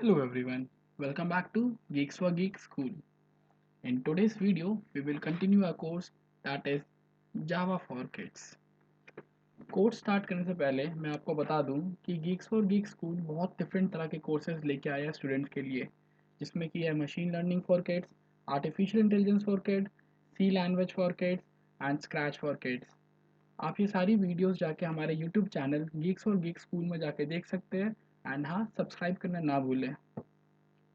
Hello everyone, welcome back to Geeks for Geek School. In today's video, we will continue our course that is Java for Kids. Course start करने से पहले मैं आपको बता दूं कि गीक्स फॉर गीक स्कूल बहुत different तरह के कोर्सेज लेके आया है स्टूडेंट्स के लिए, जिसमें कि है machine learning for kids, artificial intelligence for kids, C language for kids and scratch for kids. आप ये सारी वीडियोस जाके हमारे YouTube channel Geeks for Geek school में जाके देख सकते हैं एंड हाँ, सब्सक्राइब करना ना भूलें।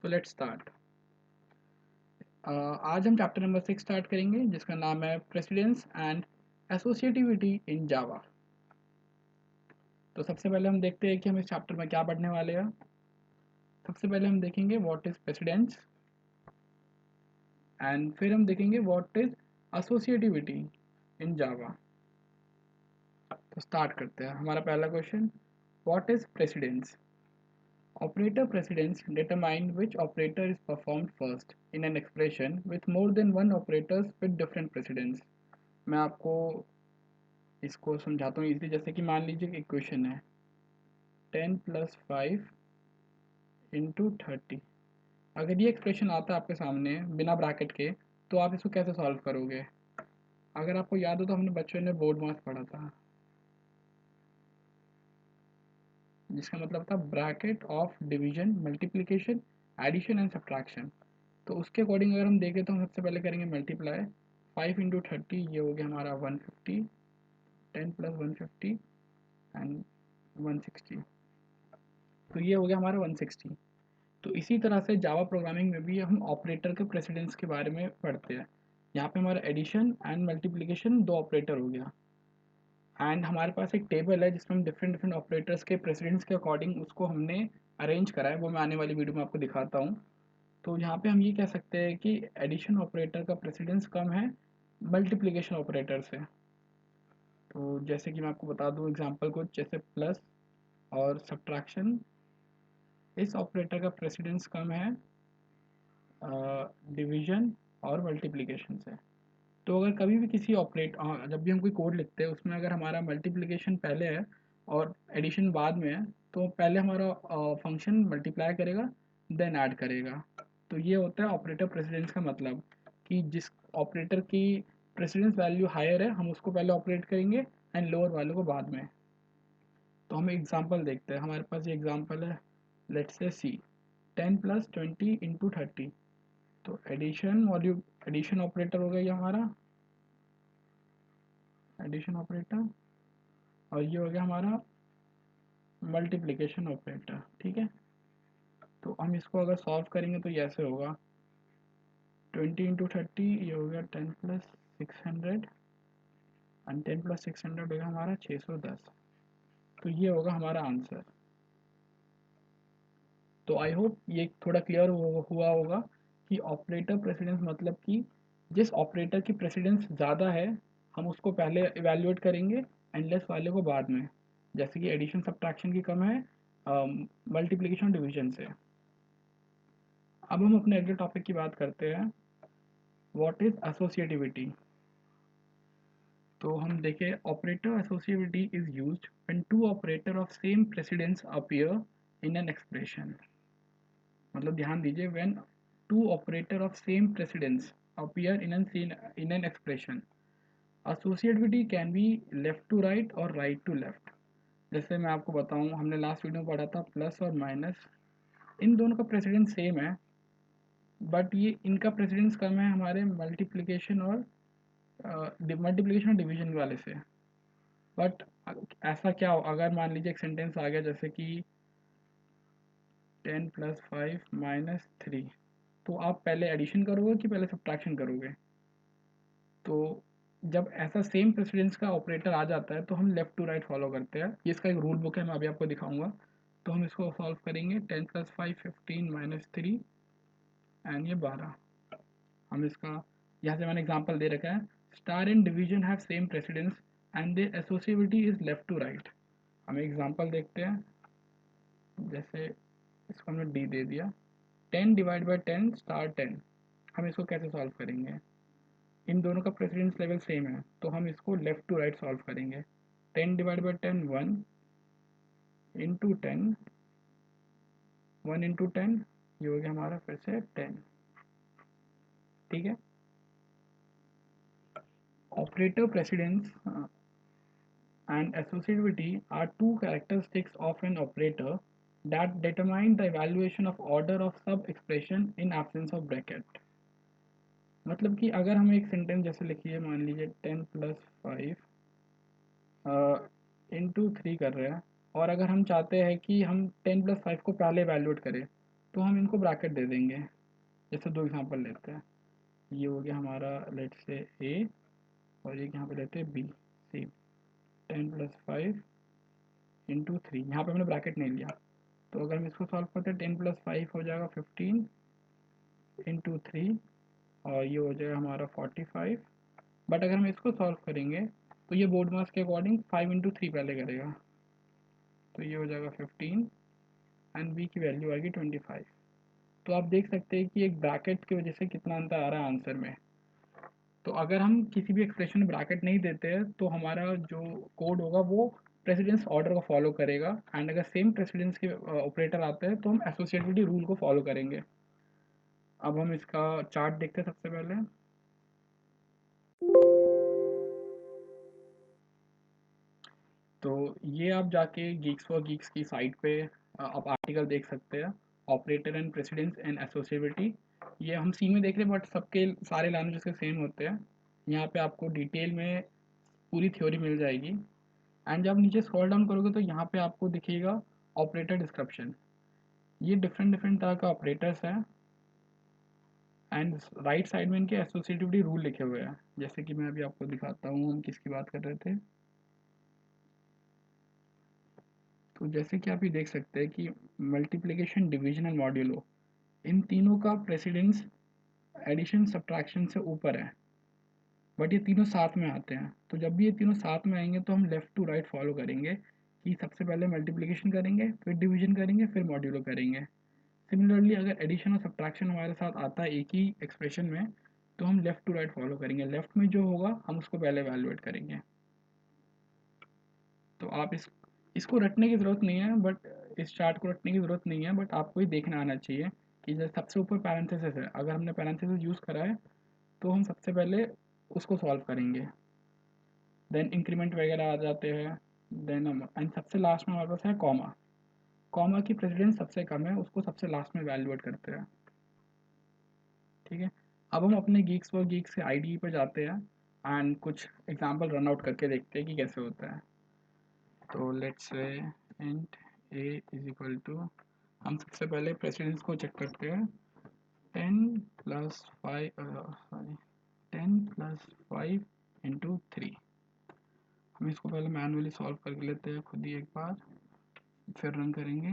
तो लेट्स स्टार्ट। आज हम चैप्टर नंबर 6 स्टार्ट करेंगे, जिसका नाम है प्रेसिडेंस एंड एसोसिएटिविटी इन जावा। तो सबसे पहले हम देखते हैं कि हम इस चैप्टर में क्या पढ़ने वाले हैं। सबसे पहले हम देखेंगे व्हाट इज प्रेसिडेंस एंड फिर हम देखेंगे व्हाट इज एसोसिएटिविटी इन जावा। तो स्टार्ट करते हैं। हमारा पहला question, what is precedence? Operator precedence determine which operator is performed first in an expression with more than one operators with different precedence। मैं आपको इसको समझाता हूँ इजी। जैसे कि मान लीजिए इक्वेशन है 10+5 × 30। अगर ये एक्सप्रेशन आता है आपके सामने बिना ब्रैकेट के, तो आप इसको कैसे सॉल्व करोगे? अगर आपको याद हो तो हमने बच्चों ने बोर्ड मास पढ़ा था, जिसका मतलब था bracket of division, multiplication, addition and subtraction. तो उसके अकॉर्डिंग अगर हम देखें तो हम सबसे पहले करेंगे मल्टीप्लाई 5 × 30, ये हो गया हमारा 150, 10+150 एंड 160। तो ये हो गया हमारा 160। तो इसी तरह से जावा प्रोग्रामिंग में भी हम ऑपरेटर के प्रेसिडेंस के बारे में पढ़ते हैं। यहाँ पे हमारा एडिशन एंड मल्टीप्लिकेशन दो ऑपरेटर हो गया, एंड हमारे पास एक टेबल है जिसमें हम डिफरेंट डिफरेंट ऑपरेटर्स के प्रेसिडेंस के अकॉर्डिंग उसको हमने अरेंज करा है। वो मैं आने वाली वीडियो में आपको दिखाता हूँ। तो यहाँ पे हम ये कह सकते हैं कि एडिशन ऑपरेटर का प्रेसिडेंस कम है मल्टीप्लिकेशन ऑपरेटर से। तो जैसे कि मैं आपको बता दूँ एग्जांपल कुछ, जैसे प्लस और सब्ट्रैक्शन, इस ऑपरेटर का प्रेसिडेंस कम है डिवीजन और मल्टीप्लिकेशन से। तो अगर कभी भी किसी जब भी हम कोई कोड लिखते हैं उसमें अगर हमारा मल्टीप्लिकेशन पहले है और एडिशन बाद में है, तो पहले हमारा फंक्शन मल्टीप्लाई करेगा देन ऐड करेगा। तो ये होता है ऑपरेटर प्रेसिडेंस का मतलब, कि जिस ऑपरेटर की प्रेसिडेंस वैल्यू हायर है हम उसको पहले ऑपरेट करेंगे एंड लोअर वालों को बाद में। तो हम एग्जांपल देखते हैं। हमारे पास ये एग्जांपल है, लेट्स से सी 10+20 × 30। तो एडिशन ऑपरेटर हो गया ये हमारा एडिशन ऑपरेटर, और ये हो गया हमारा मल्टीप्लिकेशन ऑपरेटर। ठीक है। तो हम इसको अगर सॉल्व करेंगे तो ये ऐसे होगा 20 × 30, ये हो गया 10+600 एंड 10+600 हो गया हमारा 610। तो ये होगा हमारा आंसर। तो आई होप ये थोड़ा क्लियर हुआ होगा कि ऑपरेटर प्रेसिडेंस मतलब कि जिस ऑपरेटर की प्रेसिडेंस ज़्यादा है हम उसको पहले इवेल्युएट करेंगे एंड लेस वाले को बाद में। जैसे कि एडिशन सब्ट्रैक्शन की कम है मल्टीप्लिकेशन डिवीजन से। अब हम अपने अगले टॉपिक की बात करते हैं, व्हाट इज एसोसिएटिविटी। तो हम देखें operator associativity is used when two operator of same precedence appear in an expression. मतलब ध्यान दीजिए, when two operator of same precedence appear in an expression, associativity can be left to right और right to left. जैसे मैं आपको बताऊं, हमने last video में पढ़ा था प्लस और माइनस, इन दोनों का प्रेसिडेंस सेम है, बट ये इनका प्रेसिडेंस कम है हमारे मल्टीप्लिकेशन और डिवीजन वाले से। बट ऐसा क्या हो अगर मान लीजिए एक सेंटेंस आ गया जैसे कि 10+5 - 3, तो आप पहले एडिशन करोगे कि पहले सब्ट्रैक्शन करोगे? तो जब ऐसा सेम प्रेसिडेंस का ऑपरेटर आ जाता है तो हम लेफ्ट टू राइट फॉलो करते हैं। ये इसका एक रूल बुक है, मैं अभी आपको दिखाऊंगा। तो हम इसको सॉल्व करेंगे 10+5 15 - 3 एंड ये 12। हम इसका यहाँ से मैंने एग्जांपल दे रखा है, star and division have same precedence and their associativity is left to right. हम एग्जांपल देखते हैं, जैसे इसको हमने डी दे दिया 10/10 स्टार 10। हम इसको कैसे सॉल्व करेंगे? इन दोनों का प्रेसिडेंस लेवल सेम है तो हम इसको लेफ्ट टू राइट सॉल्व करेंगे। 10/10 1 × 10 1 × 10 ये हो गया हमारा फिर से 10। ठीक है। Operator precedence and associativity are two characteristics of an operator that determine the evaluation of order of sub expression in absence of bracket। मतलब कि अगर हम एक सेंटेंस जैसे लिखिए, मान लीजिए 10 + 5 इंटू 3 कर रहे हैं, और अगर हम चाहते हैं कि हम 10 + 5 को पहले एवेल्यूएट करें तो हम इनको ब्रैकेट दे देंगे। जैसे दो एग्जांपल लेते हैं, ये हो गया हमारा लेट्स से ए, और एक यहाँ पे लेते हैं बी सी। 10 + 5 इंटू 3, यहाँ पे हमने ब्रैकेट नहीं लिया, तो अगर हम इसको सॉल्व करते हैं 10 + 5 हो जाएगा 15 इंटू 3, और ये हो जाएगा हमारा 45। बट अगर हम इसको सॉल्व करेंगे तो ये बोर्ड मास के अकॉर्डिंग 5 × 3 पहले करेगा, तो ये हो जाएगा 15 एंड बी की वैल्यू आएगी 25। तो आप देख सकते हैं कि एक ब्रैकेट की वजह से कितना अंतर आ रहा है आंसर में। तो अगर हम किसी भी एक्सप्रेशन में ब्रैकेट नहीं देते हैं तो हमारा जो कोड होगा वो प्रेसिडेंस ऑर्डर को फॉलो करेगा, एंड अगर सेम प्रेसिडेंस के ऑपरेटर आते हैं तो हम एसोसिएटिविटी रूल को फॉलो करेंगे। अब हम इसका चार्ट देखते हैं सबसे पहले। तो ये आप जाके गीक्स फॉर गीक्स की साइट पे आप आर्टिकल देख सकते हैं, operator and precedence and associativity. ये हम सी में देख रहे हैं बट सबके सारे लैंग्वेज के सेम होते हैं। यहाँ पे आपको डिटेल में पूरी थ्योरी मिल जाएगी। एंड जब नीचे स्क्रॉल डाउन करोगे तो यहाँ पे आपको दिखेगा ऑपरेटर डिस्क्रिप्शन। ये डिफरेंट डिफरेंट तरह का ऑपरेटर्स हैं, एंड राइट साइड में इनके एसोसिएटिविटी रूल लिखे हुए हैं। जैसे कि मैं अभी आपको दिखाता हूँ हम किसकी बात कर रहे थे। तो जैसे कि आप ये देख सकते हैं कि मल्टीप्लिकेशन, डिवीजन एंड मॉड्यूलो, इन तीनों का प्रेसिडेंस एडिशन सब्ट्रैक्शन से ऊपर है, बट ये तीनों साथ में आते हैं। तो जब भी ये तीनों साथ में आएंगे तो हम लेफ़्ट टू राइट फॉलो करेंगे, कि सबसे पहले मल्टीप्लिकेशन करेंगे, फिर डिवीजन करेंगे, फिर मॉड्यूलो करेंगे। सिमिलरली अगर एडिशन और सब्ट्रैक्शन हमारे साथ आता है एक ही एक्सप्रेशन में तो हम लेफ़्ट टू राइट फॉलो करेंगे, लेफ़्ट में जो होगा हम उसको पहले एवेलुएट करेंगे। तो आप इसको रटने की ज़रूरत नहीं है, बट इस चार्ट को रटने की ज़रूरत नहीं है, बट आपको ही देखना आना चाहिए कि जैसे सबसे ऊपर पैरेंथेसिस है, अगर हमने पैरेंथेसिस यूज़ करा है तो हम सबसे पहले उसको सॉल्व करेंगे, देन इंक्रीमेंट वगैरह आ जाते हैं, देन हम एंड सबसे लास्ट में हमारे पास है कॉमा। कॉमा की प्रेसिडेंस सबसे कम है, उसको सबसे लास्ट में एवेलुएट करते हैं। ठीक है। अब हम अपने गीक्स फॉर गीक्स के आईडी पे जाते हैं एंड कुछ एग्जांपल रन आउट करके देखते हैं कि कैसे होता है। तो let's say int a is equal to, हम सबसे पहले प्रेसिडेंस को चेक करते हैं। 10 + 5 इंटू 3। हम इसको पहले मैनुअली सॉल्व करके लेते हैं खुद ही एक बार, फिर रन करेंगे।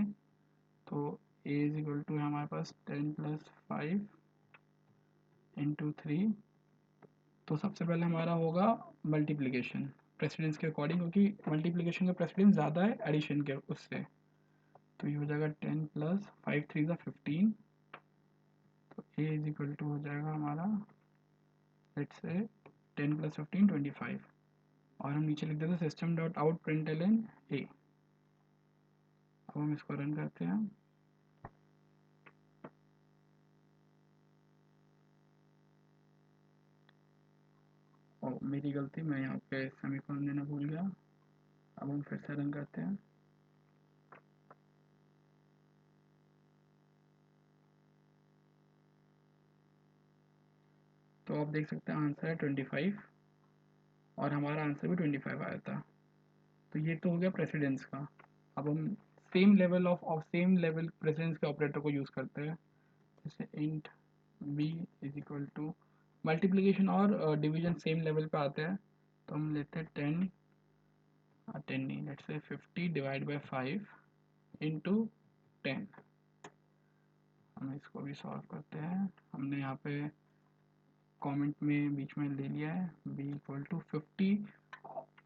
तो ए इज इक्वल टू है हमारे पास 10 + 5 इंटू 3। तो सबसे पहले हमारा होगा मल्टीप्लिकेशन प्रेसिडेंस के अकॉर्डिंग, क्योंकि मल्टीप्लिकेशन का प्रेसिडेंस ज़्यादा है एडिशन के उससे। तो ये हो जाएगा 10 + 5 3 = 15। तो ए इज इक्वल टू हो जाएगा हमारा लेट्स से 10 + 15 25। और हम नीचे लिख देते हैं सिस्टम डॉट आउट प्रिंटलन ए। अब हम इसको रन करते हैं। और मेरी गलती, मैं यहाँ पे सेमीकोलन देना भूल गया। अब हम फिर से रन करते हैं। तो आप देख सकते हैं आंसर है 25, और हमारा आंसर भी 25 आया था। तो ये तो हो गया प्रेसिडेंस का। अब हम सेम लेवल प्रेसिडेंस के ऑपरेटर को यूज़ करते हैं। जैसे int b is equal to, multiplication और डिवीजन सेम लेवल पे आते हैं, तो हम लेते हैं 10 नहीं, लेट्स से 50/5 इंटू 10। हम इसको भी सॉल्व करते हैं। हमने यहाँ पे कमेंट में बीच में ले लिया है बी इक्वल टू 50,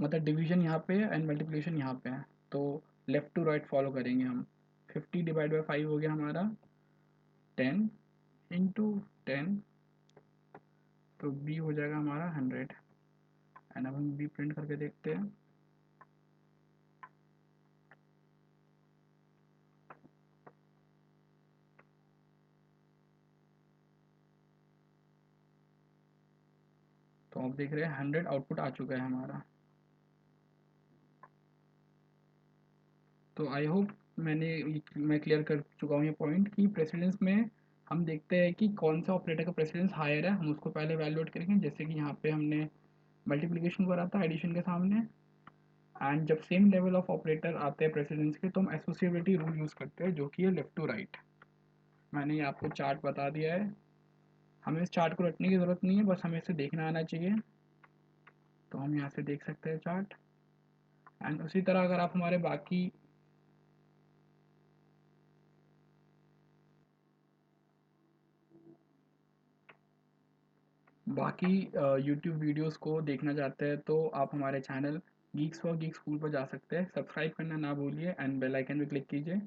मतलब डिवीजन यहाँ पे है एंड मल्टीप्लिकेशन यहाँ पे है, तो लेफ्ट टू राइट फॉलो करेंगे हम। 50/5 हो गया हमारा 10 इंटू 10, तो बी हो जाएगा हमारा 100। एंड अब हम बी प्रिंट करके देखते हैं। आप देख रहे हैं 100 आउटपुट आ चुका है हमारा। तो आई होप मैं क्लियर कर चुका हूँ ये पॉइंट कि प्रेसिडेंस में हम देखते हैं कि कौन सा ऑपरेटर का प्रेसिडेंस हायर है, हम उसको पहले वैल्यूएट करेंगे। जैसे कि यहाँ पे हमने मल्टीप्लिकेशन करा था एडिशन के सामने, एंड जब सेम लेवल ऑफ ऑपरेटर आते हैं प्रेसिडेंस के तो हम एसोसिएबिलिटी रूल यूज़ करते हैं, जो कि है लेफ्ट टू राइट। मैंने ये आपको चार्ट बता दिया है, हमें इस चार्ट को रटने की ज़रूरत नहीं है, बस हमें इसे देखना आना चाहिए। तो हम यहाँ से देख सकते हैं चार्ट। एंड उसी तरह अगर आप हमारे बाकी यूट्यूब वीडियोस को देखना चाहते हैं तो आप हमारे channel Geeks for Geek school पर जा सकते हैं। सब्सक्राइब करना ना भूलिए एंड बेल आइकन भी क्लिक कीजिए।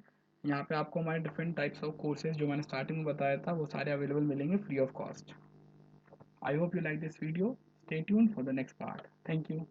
यहाँ पे आपको हमारे डिफरेंट टाइप्स ऑफ कोर्सेज जो मैंने स्टार्टिंग में बताया था वो सारे अवेलेबल मिलेंगे free of cost. I hope you like this video. Stay tuned for the next part. Thank you.